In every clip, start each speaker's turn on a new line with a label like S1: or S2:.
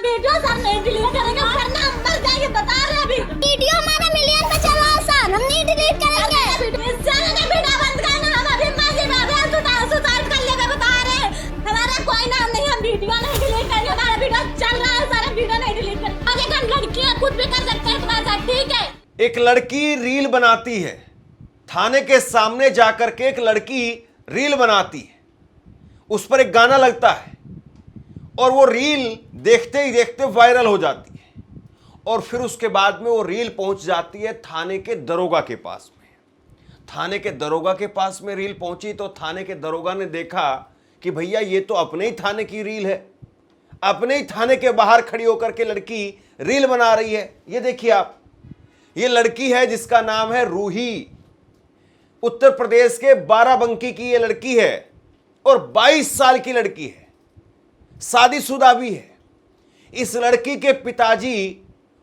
S1: Video sir नहीं delete करेंगे वरना हम मर जाएंगे बता रहे हैं अभी। वीडियो हमारा मिलियन पे चला है सर, हम नहीं डिलीट करेंगे। चैनल का वीडियो बंद करना, हम अभी माजी बाबा सुसाइड कर लेंगे बता रहे हैं। हमारा कोई नाम नहीं, हम वीडियो नहीं डिलीट करेंगे, हमारा वीडियो चल रहा है सर, हम वीडियो नहीं डिलीट करेंगे। आगे हम लड़कियां कुछ भी कर सकते हैं तुम्हारे साथ, ठीक है।
S2: एक लड़की रील बनाती है, थाने के सामने जाकर के एक लड़की रील बनाती है, उस पर एक गाना लगता है और वो रील देखते ही देखते वायरल हो जाती है और फिर उसके बाद में वो रील पहुंच जाती है थाने के दरोगा के पास में। थाने के दरोगा के पास में रील पहुंची तो थाने के दरोगा ने देखा कि भैया ये तो अपने ही थाने की रील है, अपने ही थाने के बाहर खड़ी होकर के लड़की रील बना रही है। ये देखिए आप, ये लड़की है जिसका नाम है रूही, उत्तर प्रदेश के बाराबंकी की ये लड़की है और 22 साल की लड़की है, शादीशुदा भी है। इस लड़की के पिताजी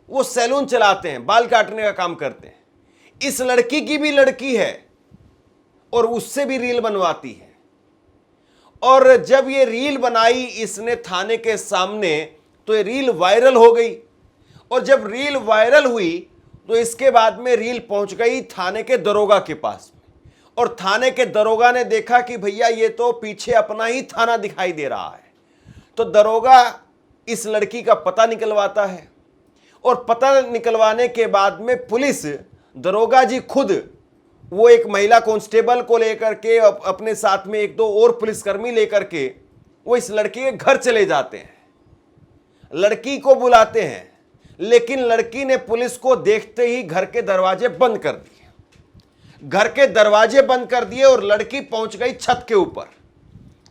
S2: वो सैलून चलाते हैं, बाल काटने का काम करते हैं। इस लड़की की भी लड़की है और उससे भी रील बनवाती है। और जब ये रील बनाई इसने थाने के सामने तो ये रील वायरल हो गई और जब रील वायरल हुई तो इसके बाद में रील पहुंच गई थाने के दरोगा के पास में और थाने के दरोगा ने देखा कि भैया ये तो पीछे अपना ही थाना दिखाई दे रहा है। तो दरोगा इस लड़की का पता निकलवाता है और पता निकलवाने के बाद में पुलिस, दरोगा जी खुद वो एक महिला कांस्टेबल को लेकर के अपने साथ में एक दो और पुलिसकर्मी लेकर के वो इस लड़की के घर चले जाते हैं, लड़की को बुलाते हैं, लेकिन लड़की ने पुलिस को देखते ही घर के दरवाजे बंद कर दिए। घर के दरवाजे बंद कर दिए और लड़की पहुंच गई छत के ऊपर।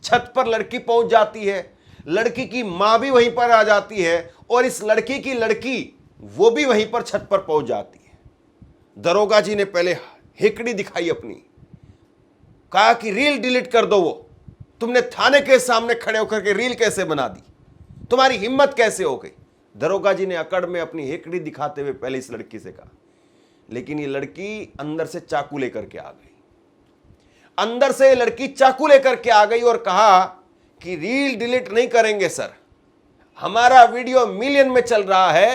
S2: छत पर लड़की पहुंच जाती है, लड़की की मां भी वहीं पर आ जाती है और इस लड़की की लड़की वो भी वहीं पर छत पर पहुंच जाती है। दरोगा जी ने पहले हिकड़ी दिखाई अपनी, कहा कि रील डिलीट कर दो, वो तुमने थाने के सामने खड़े होकर के रील कैसे बना दी, तुम्हारी हिम्मत कैसे हो गई। दरोगा जी ने अकड़ में अपनी हिकड़ी दिखाते हुए पहले इस लड़की से कहा, लेकिन ये लड़की अंदर से चाकू लेकर के आ गई। अंदर से लड़की चाकू लेकर के आ गई और कहा कि रील डिलीट नहीं करेंगे सर, हमारा वीडियो मिलियन में चल रहा है,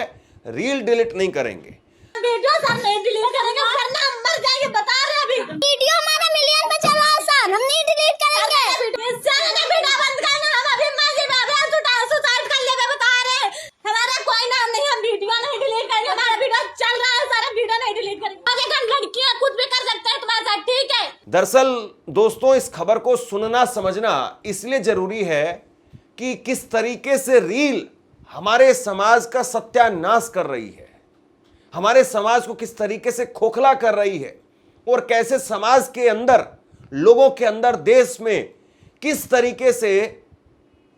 S2: रील डिलीट नहीं करेंगे।
S1: वीडियो सर नहीं डिलीट करेंगे वरना हम मर जाएंगे बता रहे हैं अभी। वीडियो हमारा मिलियन पे चला है सर, हम नहीं डिलीट करेंगे। चैनल का वीडियो बंद करना, हम अभी माजी बाबा सुसाइड कर लेंगे बता रहे हैं। हमारा कोई नाम नहीं, हम वीडियो नहीं डिलीट करेंगे, हमारा वीडियो चल रहा है सर, हम वीडियो नहीं डिलीट करेंगे। आगे हम लड़कियां कुछ भी कर सकते हैं तुम्हारे साथ, ठीक है।
S2: दरअसल दोस्तों, इस खबर को सुनना समझना इसलिए जरूरी है कि किस तरीके से रील हमारे समाज का सत्यानाश कर रही है, हमारे समाज को किस तरीके से खोखला कर रही है और कैसे समाज के अंदर, लोगों के अंदर, देश में किस तरीके से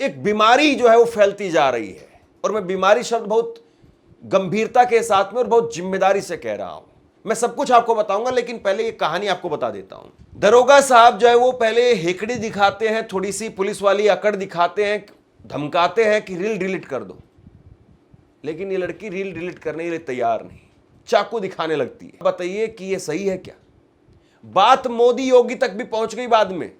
S2: एक बीमारी जो है वो फैलती जा रही है। और मैं बीमारी शब्द बहुत गंभीरता के साथ में और बहुत जिम्मेदारी से कह रहा हूं। मैं सब कुछ आपको बताऊंगा, लेकिन पहले ये कहानी आपको बता देता हूं। दरोगा साहब जो है वो पहले हेकड़ी दिखाते हैं, थोड़ी सी पुलिस वाली अकड़ दिखाते हैं, धमकाते हैं कि रील डिलीट कर दो, लेकिन ये लड़की रील डिलीट करने के लिए तैयार नहीं, चाकू दिखाने लगती है। बताइए कि ये सही है क्या? बात मोदी योगी तक भी पहुंच गई बाद में,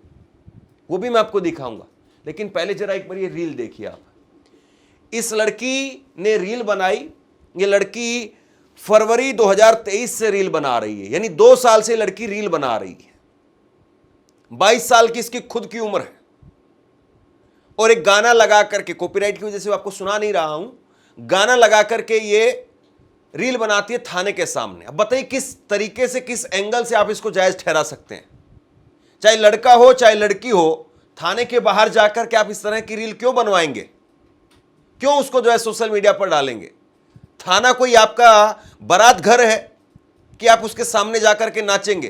S2: वो भी मैं आपको दिखाऊंगा, लेकिन पहले जरा एक बार ये रील देखिए आप। इस लड़की ने रील बनाई, ये लड़की फरवरी 2023 से रील बना रही है, यानी 2 साल से लड़की रील बना रही है। 22 साल की इसकी खुद की उम्र है और एक गाना लगा करके, कॉपीराइट की वजह से आपको सुना नहीं रहा हूं, गाना लगा करके ये रील बनाती है थाने के सामने। अब बताइए किस तरीके से, किस एंगल से आप इसको जायज ठहरा सकते हैं। चाहे लड़का हो चाहे लड़की हो, थाने के बाहर जाकर के आप इस तरह की रील क्यों बनवाएंगे, क्यों उसको जो है सोशल मीडिया पर डालेंगे? थाना कोई आपका बारात घर है कि आप उसके सामने जाकर के नाचेंगे?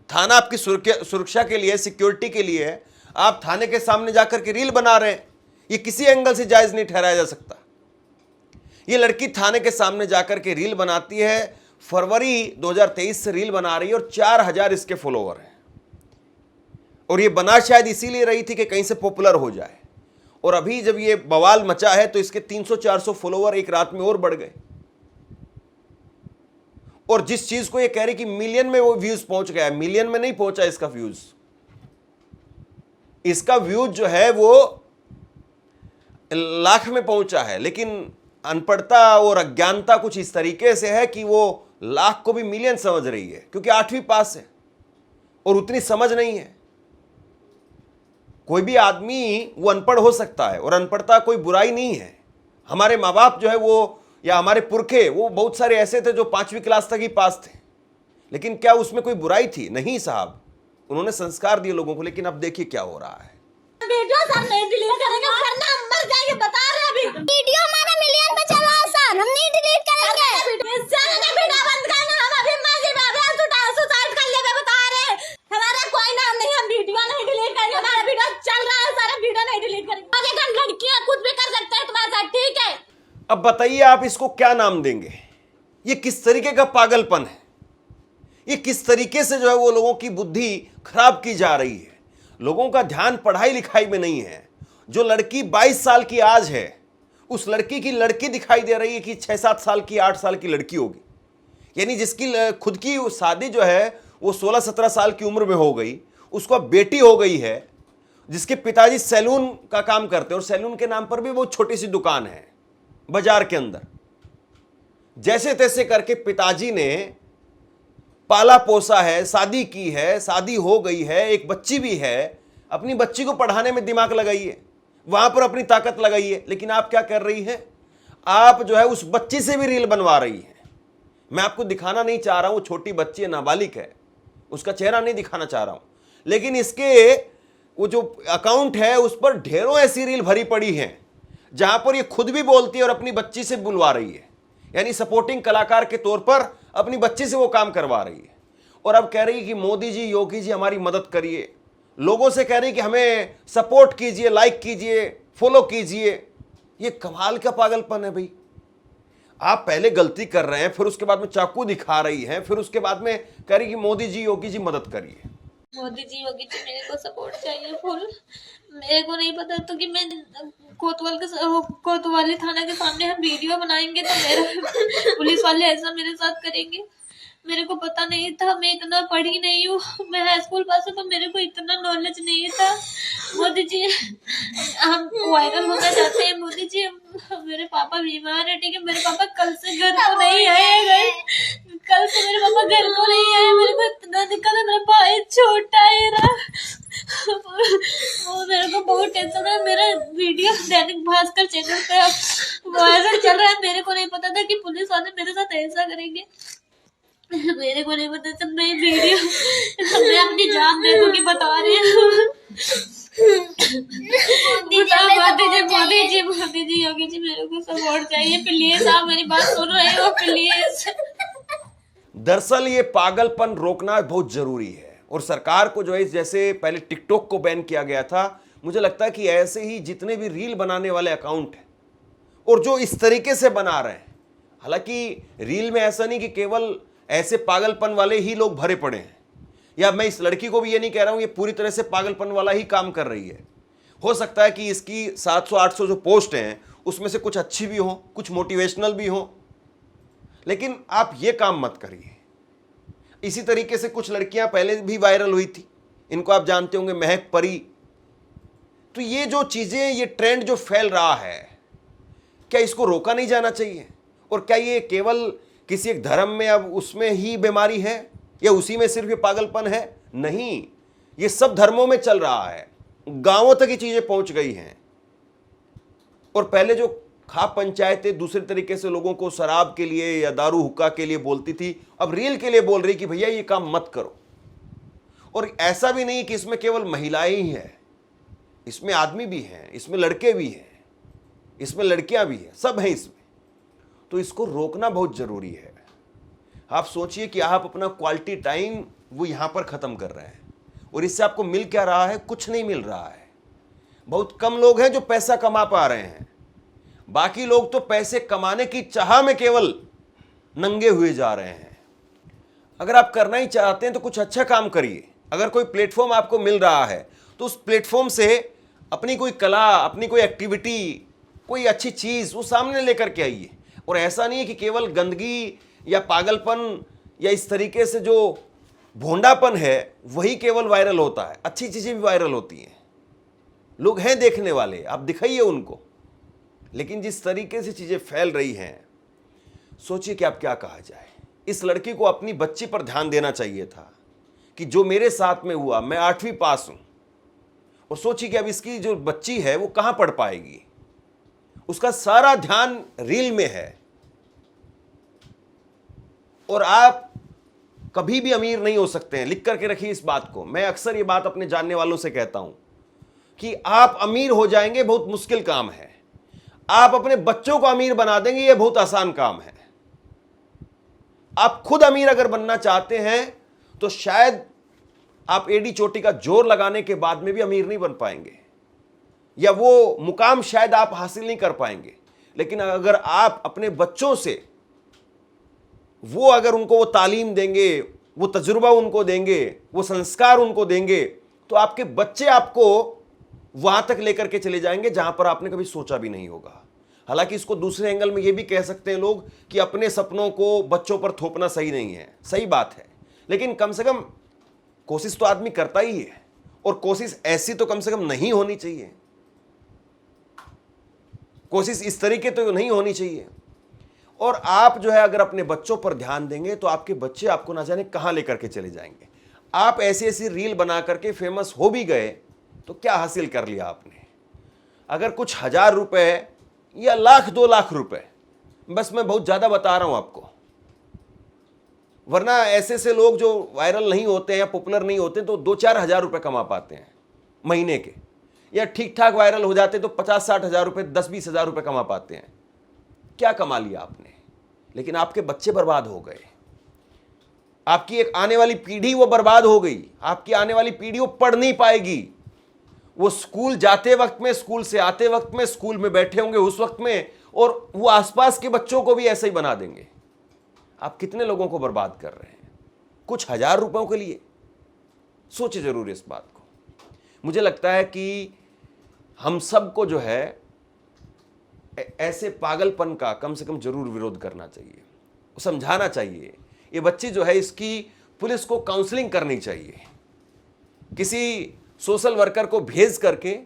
S2: थाना आपकी सुरक्षा के लिए, सिक्योरिटी के लिए है, आप थाने के सामने जाकर के रील बना रहे हैं। ये किसी एंगल से जायज नहीं ठहराया जा सकता। ये लड़की थाने के सामने जाकर के रील बनाती है, फरवरी 2023 से रील बना रही है और 4000 इसके फॉलोवर हैं। और ये बना शायद इसीलिए रही थी कि कहीं से पॉपुलर हो जाए, और अभी जब ये बवाल मचा है तो इसके 300-400 फॉलोवर एक रात में और बढ़ गए। और जिस चीज को ये कह रही कि मिलियन में वो व्यूज पहुंच गया है, मिलियन में नहीं पहुंचा इसका व्यूज। इसका व्यूज जो है वो लाख में पहुंचा है, लेकिन अनपढ़ता और अज्ञानता कुछ इस तरीके से है कि वो लाख को भी मिलियन समझ रही है, क्योंकि 8वीं पास है और उतनी समझ नहीं है। कोई भी आदमी वो अनपढ़ हो सकता है और अनपढ़ता कोई बुराई नहीं है। हमारे माँ बाप जो है वो, या हमारे पुरखे, वो बहुत सारे ऐसे थे जो 5वीं क्लास तक ही पास थे, लेकिन क्या उसमें कोई बुराई थी? नहीं साहब, उन्होंने संस्कार दिए लोगों को। लेकिन अब देखिए क्या हो रहा है।
S1: वीडियो सर नहीं डिलीट करेंगे, वरना हम मर जाएंगे, बता रहे अभी। वीडियो हमारा मिलियन पे चला है सर, हम नहीं डिलीट करेंगे। वीडियो बंद करना, हम अभी मजे में सुसाइड कर लेंगे, बता रहे। हमारा कोई नाम नहीं, हम वीडियो नहीं डिलीट करेंगे। हमारा वीडियो चल रहा है सर, वीडियो नहीं डिलीट करेंगे। अगर लड़कियां कुछ भी कर सकते हैं तुम्हारे साथ, ठीक है?
S2: अब बताइए आप इसको क्या नाम देंगे? ये किस तरीके का पागलपन है? ये किस तरीके से जो है वो लोगों की बुद्धि खराब की जा रही है? लोगों का ध्यान पढ़ाई लिखाई में नहीं है। जो लड़की 22 साल की आज है, उस लड़की की लड़की दिखाई दे रही है कि 6-7 साल की, 8 साल की लड़की होगी। यानी जिसकी खुद की शादी जो है वो 16-17 साल की उम्र में हो गई, उसको अब बेटी हो गई है, जिसके पिताजी सैलून का काम करते हैं और सैलून के नाम पर भी बहुत छोटी सी दुकान है बाजार के अंदर। जैसे तैसे करके पिताजी ने पाला पोसा है, शादी की है, शादी हो गई है, एक बच्ची भी है। अपनी बच्ची को पढ़ाने में दिमाग लगाइए, वहां पर अपनी ताकत लगाइए। लेकिन आप क्या कर रही हैं? आप जो है उस बच्ची से भी रील बनवा रही हैं। मैं आपको दिखाना नहीं चाह रहा हूं, छोटी बच्ची है, नाबालिग है, उसका चेहरा नहीं दिखाना चाह रहा हूं, लेकिन इसके वो जो अकाउंट है उस पर ढेरों ऐसी रील भरी पड़ी हैं जहां पर ये खुद भी बोलती है और अपनी बच्ची से बुलवा रही है। यानी सपोर्टिंग कलाकार के तौर पर अपनी बच्ची से वो काम करवा रही है। और अब कह रही है कि मोदी जी, योगी जी हमारी मदद करिए। लोगों से कह रही है कि हमें सपोर्ट कीजिए, लाइक कीजिए, फॉलो कीजिए। ये कमाल का पागलपन है भाई। आप पहले गलती कर रहे हैं, फिर उसके बाद में चाकू दिखा रही हैं, फिर उसके बाद में कह रही कि मोदी जी, योगी जी मदद करिए।
S3: मोदी जी, योगी जी, मेरे को सपोर्ट चाहिए फुल। मेरे को नहीं पता तो कि मैं कोतवाली थाना के सामने हम वीडियो बनाएंगे तो मेरा पुलिस वाले ऐसा मेरे साथ करेंगे। मेरे को पता नहीं था, मैं इतना पढ़ी नहीं हूँ, मैं हाई स्कूल पास हूँ, तो मेरे को इतना नॉलेज नहीं था। मोदी जी, हम वायरल होना चाहते हैं। मोदी जी, मेरे पापा बीमार है, ठीक है? मेरे पापा कल से घर को नहीं आए, कल से मेरे पापा घर को नहीं आए। मेरे को इतना दिक्कत है, मेरा भाई छोटा है ना, वो मेरे को बहुत टेंशन है। मेरा वीडियो दैनिक भास्कर चैनल पे वायरल चल रहा है। मेरे को नहीं पता था कि पुलिस वाले मेरे साथ ऐसा करेंगे। मेरे को नहीं पता था। मैं वीडियो मैं अपनी जान देखूंगी, बता रही हूँ। मोदी जी, योगी जी, मेरे को सपोर्ट चाहिए प्लीज। आप मेरी बात सुन रहे हो प्लीज?
S2: दरअसल ये पागलपन रोकना बहुत जरूरी है और सरकार को जो है, जैसे पहले टिकटॉक को बैन किया गया था, मुझे लगता है कि ऐसे ही जितने भी रील बनाने वाले अकाउंट हैं और जो इस तरीके से बना रहे हैं, हालांकि रील में ऐसा नहीं कि केवल ऐसे पागलपन वाले ही लोग भरे पड़े हैं, या मैं इस लड़की को भी ये नहीं कह रहा हूं ये पूरी तरह से पागलपन वाला ही काम कर रही है। हो सकता है कि इसकी 700-800 जो पोस्ट हैं उसमें से कुछ अच्छी भी हो, कुछ मोटिवेशनल भी हो, लेकिन आप ये काम मत करिए। इसी तरीके से कुछ लड़कियां पहले भी वायरल हुई थी, इनको आप जानते होंगे, महक परी। तो ये जो चीजें, ये ट्रेंड जो फैल रहा है, क्या इसको रोका नहीं जाना चाहिए? और क्या ये केवल किसी एक धर्म में अब उसमें ही बीमारी है या उसी में सिर्फ ये पागलपन है? नहीं, ये सब धर्मों में चल रहा है, गांवों तक ये चीजें पहुंच गई हैं। और पहले जो खाप पंचायतें दूसरे तरीके से लोगों को शराब के लिए या दारू हुक्का के लिए बोलती थी, अब रील के लिए बोल रही कि भैया ये काम मत करो। और ऐसा भी नहीं कि इसमें केवल महिलाएं ही हैं, इसमें आदमी भी हैं, इसमें लड़के भी हैं, इसमें लड़कियां भी हैं, सब हैं इसमें। तो इसको रोकना बहुत जरूरी है। आप सोचिए कि आप अपना क्वालिटी टाइम वो यहां पर खत्म कर रहे हैं और इससे आपको मिल क्या रहा है? कुछ नहीं मिल रहा है। बहुत कम लोग हैं जो पैसा कमा पा रहे हैं, बाकी लोग तो पैसे कमाने की चाह में केवल नंगे हुए जा रहे हैं। अगर आप करना ही चाहते हैं तो कुछ अच्छा काम करिए। अगर कोई प्लेटफॉर्म आपको मिल रहा है तो उस प्लेटफॉर्म से अपनी कोई कला, अपनी कोई एक्टिविटी, कोई अच्छी चीज वो सामने लेकर के आइए। और ऐसा नहीं है कि केवल गंदगी या पागलपन या इस तरीके से जो भोंडापन है वही केवल वायरल होता है, अच्छी चीजें भी वायरल होती हैं। लोग हैं देखने वाले, आप दिखाइए उनको। लेकिन जिस तरीके से चीज़ें फैल रही हैं, सोचिए कि अब क्या कहा जाए। इस लड़की को अपनी बच्ची पर ध्यान देना चाहिए था कि जो मेरे साथ में हुआ, मैं 8वीं पास हूं, और सोचिए कि अब इसकी जो बच्ची है वो कहां पढ़ पाएगी। उसका सारा ध्यान रील में है। और आप कभी भी अमीर नहीं हो सकते हैं, लिख करके रखिए इस बात को। मैं अक्सर ये बात अपने जानने वालों से कहता हूं कि आप अमीर हो जाएंगे बहुत मुश्किल काम है, आप अपने बच्चों को अमीर बना देंगे ये बहुत आसान काम है। आप खुद अमीर अगर बनना चाहते हैं तो शायद आप एडी चोटी का जोर लगाने के बाद में भी अमीर नहीं बन पाएंगे, या वो मुकाम शायद आप हासिल नहीं कर पाएंगे। लेकिन अगर आप अपने बच्चों से वो अगर उनको वो तालीम देंगे, वो तजुर्बा उनको देंगे, वो संस्कार उनको देंगे, तो आपके बच्चे आपको वहां तक लेकर के चले जाएंगे जहां पर आपने कभी सोचा भी नहीं होगा। हालांकि इसको दूसरे एंगल में ये भी कह सकते हैं लोग कि अपने सपनों को बच्चों पर थोपना सही नहीं है, सही बात है, लेकिन कम से कम कोशिश तो आदमी करता ही है, और कोशिश ऐसी तो कम से कम नहीं होनी चाहिए, कोशिश इस तरीके तो नहीं होनी चाहिए। और आप जो है अगर अपने बच्चों पर ध्यान देंगे तो आपके बच्चे आपको ना जाने कहां लेकर के चले जाएंगे। आप ऐसी ऐसी रील बना करके फेमस हो भी गए तो क्या हासिल कर लिया आपने? अगर कुछ 1000 रुपए या 1,00,000 2,00,000 रुपए, बस मैं बहुत ज्यादा बता रहा हूं आपको, वरना ऐसे से लोग जो वायरल नहीं होते हैं या पॉपुलर नहीं होते तो 2-4 हज़ार रुपए कमा पाते हैं महीने के, या ठीक ठाक वायरल हो जाते तो 50-60 हज़ार रुपए, 10-20 हज़ार रुपए कमा पाते हैं। क्या कमा लिया आपने? लेकिन आपके बच्चे बर्बाद हो गए, आपकी एक आने वाली पीढ़ी वो बर्बाद हो गई। आपकी आने वाली पीढ़ी वो पढ़ नहीं पाएगी। वो स्कूल जाते वक्त में, स्कूल से आते वक्त में, स्कूल में बैठे होंगे उस वक्त में, और वो आसपास के बच्चों को भी ऐसे ही बना देंगे। आप कितने लोगों को बर्बाद कर रहे हैं कुछ 1000 रुपयों के लिए? सोचे जरूर इस बात को। मुझे लगता है कि हम सबको जो है ऐसे पागलपन का कम से कम जरूर विरोध करना चाहिए, समझाना चाहिए। ये बच्ची जो है इसकी पुलिस को काउंसलिंग करनी चाहिए, किसी सोशल वर्कर को भेज करके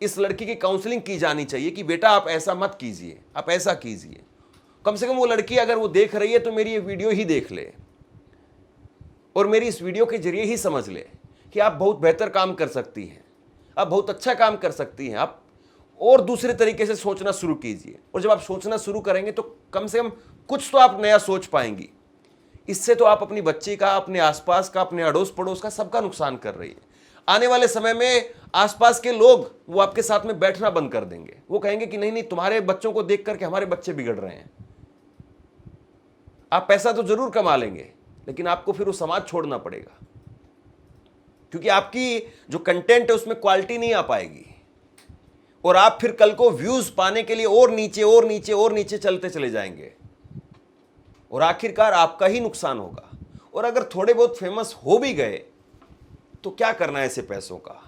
S2: इस लड़की की काउंसलिंग की जानी चाहिए कि बेटा आप ऐसा मत कीजिए, आप ऐसा कीजिए। कम से कम वो लड़की अगर वो देख रही है तो मेरी ये वीडियो ही देख ले, और मेरी इस वीडियो के जरिए ही समझ ले कि आप बहुत बेहतर काम कर सकती हैं, आप बहुत अच्छा काम कर सकती हैं, आप और दूसरे तरीके से सोचना शुरू कीजिए। और जब आप सोचना शुरू करेंगे तो कम से कम कुछ तो आप नया सोच पाएंगी। इससे तो आप अपनी बच्ची का, अपने आसपास का, अपने अड़ोस पड़ोस का, सबका नुकसान कर रही है। आने वाले समय में आसपास के लोग वो आपके साथ में बैठना बंद कर देंगे। वो कहेंगे कि नहीं नहीं, तुम्हारे बच्चों को देख करके हमारे बच्चे बिगड़ रहे हैं। आप पैसा तो जरूर कमा लेंगे, लेकिन आपको फिर वो समाज छोड़ना पड़ेगा, क्योंकि आपकी जो कंटेंट है उसमें क्वालिटी नहीं आ पाएगी, और आप फिर कल को व्यूज पाने के लिए और नीचे और नीचे और नीचे चलते चले जाएंगे, और आखिरकार आपका ही नुकसान होगा। और अगर थोड़े बहुत फेमस हो भी गए तो क्या करना है ऐसे पैसों का?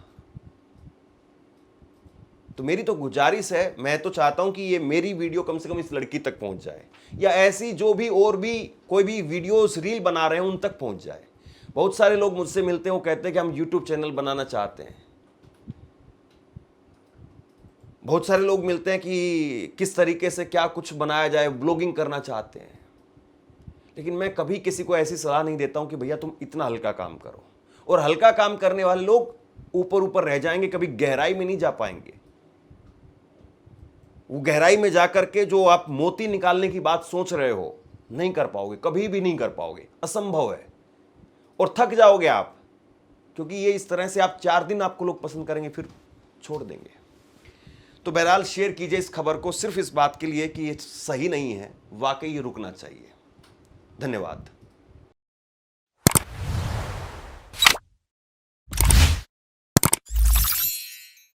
S2: तो मेरी तो गुजारिश है, मैं तो चाहता हूं कि ये मेरी वीडियो कम से कम इस लड़की तक पहुंच जाए, या ऐसी जो भी और भी कोई भी वीडियोस रील बना रहे हैं उन तक पहुंच जाए। बहुत सारे लोग मुझसे मिलते हैं, वो कहते हैं कि हम यूट्यूब चैनल बनाना चाहते हैं। बहुत सारे लोग मिलते हैं कि किस तरीके से क्या कुछ बनाया जाए, ब्लॉगिंग करना चाहते हैं। लेकिन मैं कभी किसी को ऐसी सलाह नहीं देता हूं कि भैया तुम इतना हल्का काम करो, और हल्का काम करने वाले लोग ऊपर ऊपर रह जाएंगे, कभी गहराई में नहीं जा पाएंगे। वो गहराई में जाकर के जो आप मोती निकालने की बात सोच रहे हो, नहीं कर पाओगे, कभी भी नहीं कर पाओगे, असंभव है, और थक जाओगे आप, क्योंकि ये इस तरह से आप 4 दिन आपको लोग पसंद करेंगे, फिर छोड़ देंगे। तो बहरहाल शेयर कीजिए इस खबर को सिर्फ इस बात के लिए कि ये सही नहीं है, वाकई ये रुकना चाहिए। धन्यवाद।